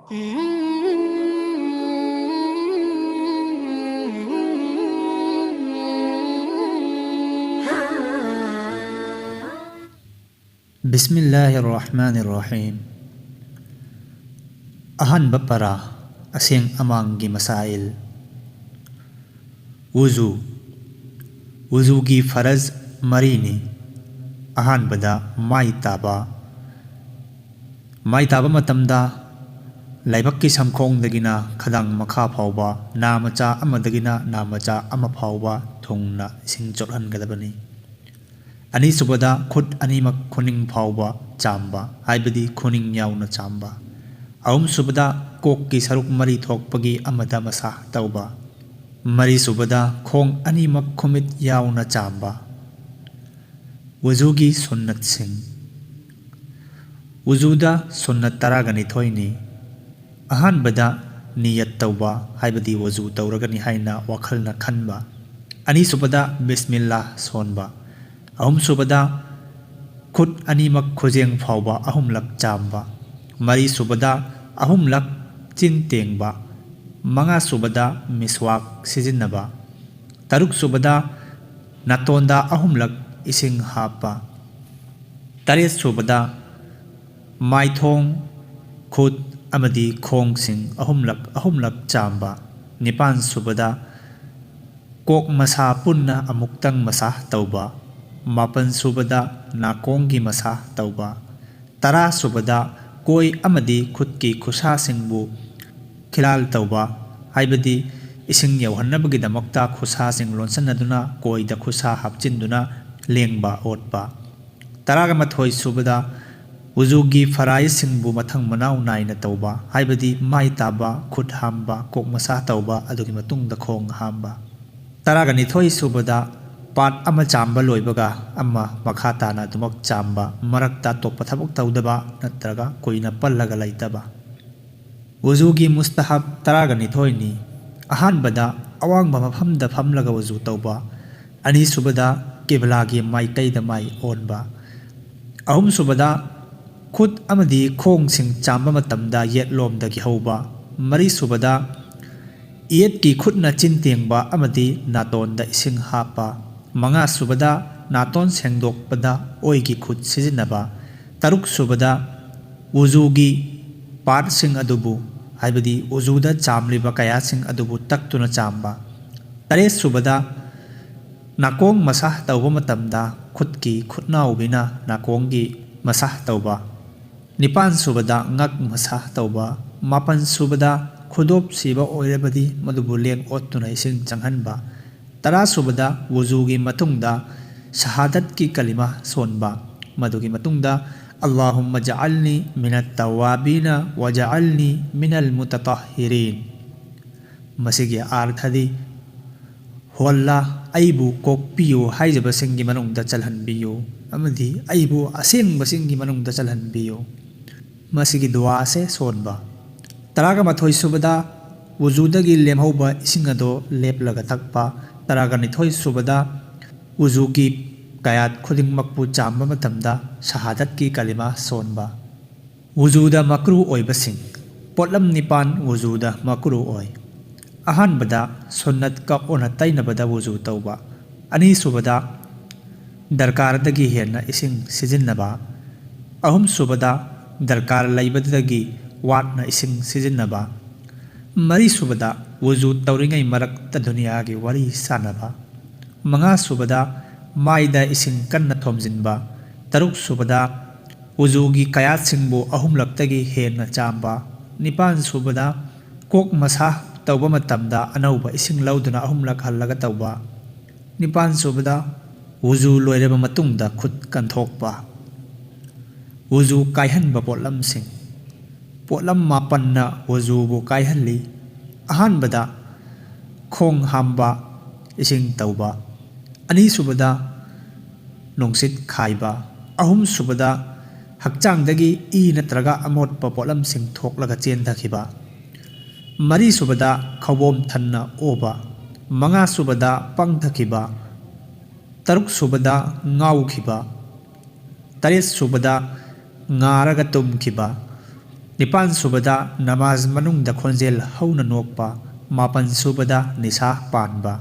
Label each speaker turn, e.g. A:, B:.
A: Bismillahirrahmanirrahim. Ahanba para asing amangi masail. Wuzu gi faraz marini. Ahanbada mai taba matamda laibakki samkhong dagina khadang makha phawba namacha amadagina namacha ama phawba thungna ising chothan gadabani. Ani subada khut animak khuning phawba chamba haibadi khuning yauna chamba. Ahum subada kokki saruk mari thokpagi amada masa tauba. Mari subada khong animak khumit yauna chamba. Wuzugi sunnat sing. Wuzuda sunnat taragani thoini. Ahanbada niyat tauba haibadi wuzu tauragani haina wakhalna khanba. Ani subada bismillah sonba. Ahum subada khut animak khojeng phawba ahumlak chamba. Mari subada ahumlak chin tengba. Manga subada miswak sijinnaba. Taruk subada natonda ahumlak ising hapa. Taret subada maithong khut amadi khong sing ahumlak chamba. Nipan subada kok masa punna amuktang masa tauba. Mapan subada nakongi masa tauba. Tara subada koi amadi khutki khusa singbu khilal tauba. Haibadi ising yauhannabagidamakta khusa sing lonsanaduna koi da khusa hapchinduna lengba otba. Taraga mathoi subada wuzugi farai singbu mathang manau naina tauba. Haibadi mai taba khut hamba kok masa tauba adugi matungda khong hamba. Taraga nithoi subada pat ama chamba loibaga ama makhata na tumak chamba marakta topa thabak taudaba natraga koina pallaga laitaba. Wuzugi mustahab taraga nithoini. Ahanbada awangba mafamda famlaga wuzu tauba. Ani subada kiblagi maikaida mai onba. Ahum subada khut amadi khong sing chamba matamda yetlomdagi hauba. Mari subada iyet ki khutna chintengba amadi natonda ising hapa. Manga subada naton sengdokpada oigi khut sijinnaba. Taruk subada wuzugi part sing adubu haibadi wuzuda chamliba kaya sing adubu taktuna chamba. Taret subada nakong masah tauba matamda khutki khutnaubina nakongi masah tauba. Nipan subada ngak masah tauba. Mapan subada khudop siba oirabadi madubu leng ottuna ising changhanba. Tara subada wuzugi matungda shahadat ki kalima sonba. Madugi matungda Allahumma ja'alni minat tawabina wa ja'alni minal mutatahhirin. Masigi arthadi Walla aibu kokpiyo haijaba singi manungda chalhanbiyo. Amadi aibu asingba singi manungda chalhanbiyo. Masigi dua se sonba. Taraga mathoi subada wuzudagi lemhauba isingado leplaga thakpa. Taraga nithoi subada wuzugi kayat khudingmakpu chamba matamda shahadat ki kalima sonba. Wuzuda makru oibasing. Potlam nipan wuzuda makru oi. Ahanbada sunnat ka ona tainabada wuzu tauba. Ani subada darkaradagi henna ising sijinnaba. Ahum subada darkar laibadagi watna ising sijinnaba. Mari subada wuzu tauringai marakta duniyagi wari sanaba. Manga subada maida ising kanna thomjinba. Taruk subada wuzugi kayat singbu ahumlaktagi henna chamba. Nipan subada kok masah tauba matamda anauba ising lauduna ahumlak hallaga tauba. Nipan subada wuzu loireba matungda khut kanthokpa. Wuzu kaihanba potlam sing. Potlam mapanna wuzubu kaihanli. Ahanbada khong hamba ising tauba. Ani subada nungsit khaiba. Ahum subada hakchangdagi i natraga amotpa potlam sing thoklaga chendhakiba. Mari subada khawom thanna oba. Manga subada pangthakiba. Taruk subada ngawkiba. Taret subada ngaraga tumkiba. ꯅꯤꯄꯥꯟ ꯁꯨꯕꯗ ꯅꯃꯥꯖ ꯃꯅꯨꯡꯗ ꯈꯣꯟꯖꯦꯜ ꯍꯧꯅ ꯅꯣꯛꯄ, ꯃꯥꯄꯟ ꯁꯨꯕꯗ ꯅꯤꯁꯥ ꯄꯥꯟꯕ,